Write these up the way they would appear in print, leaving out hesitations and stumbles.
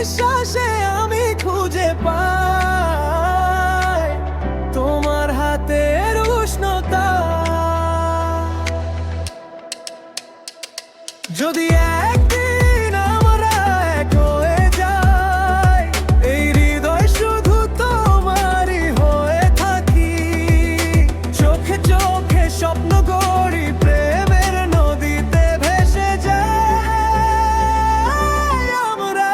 নিঃশ্বাসে আমি খুঁজে পাই তোমার হাতের উষ্ণতা। যদি একদিন আমরা এক হয়ে যাই, এই হৃদয় শুধু তোমারই হয়ে থাকি। চোখে চোখে স্বপ্ন গড়ি, প্রেমের নদীতে ভেসে যাই আমরা।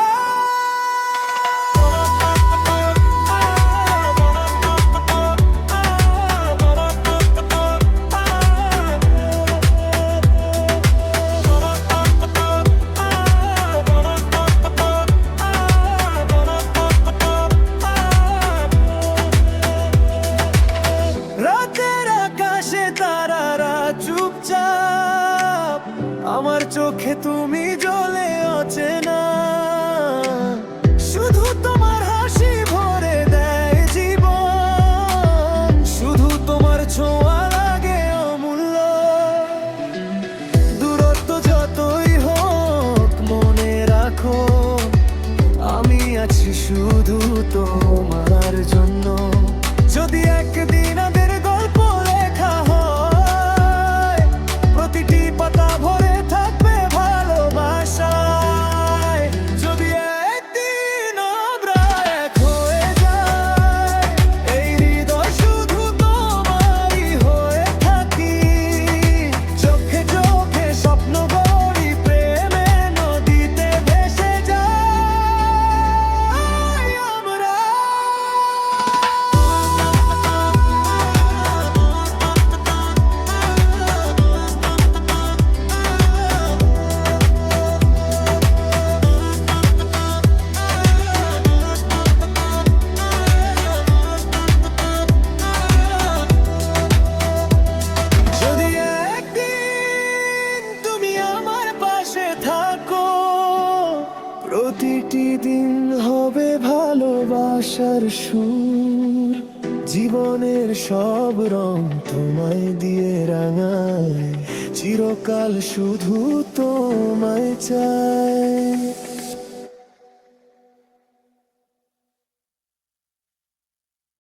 রাতের আকাশে তারারা চুপচাপ, আমার চোখে তুমি জ্বলে অচেনা। শুধু তোমার হাসি ভরে দেয় জীবন, শুধু তোমার ছোঁয়া লাগে অমূল্য। দূরত্ব যতই হোক মনে রাখো, আমি আছি শুধু তোমার জন্য। যদি একদিন আমাদের গল্প লেখা হয়, প্রতিটি পাতা ভরে থাকবে ভালোবাসায়। যদি একদিন আমরা এক হয়ে যাই, এই হৃদয় শুধু তোমারই হয়ে থাকি। চোখে চোখে স্বপ্ন গড়ি, প্রেমের নদীতে ভেসে যাই আমরা। যদি একদিন তুমি আমার পাশে থাকো, প্রতিটি দিন হবে ভালোবাসার সুর। জীবনের সব রং তোমায় দিয়ে রাঙায়, চিরকাল শুধু তোমায় চাই।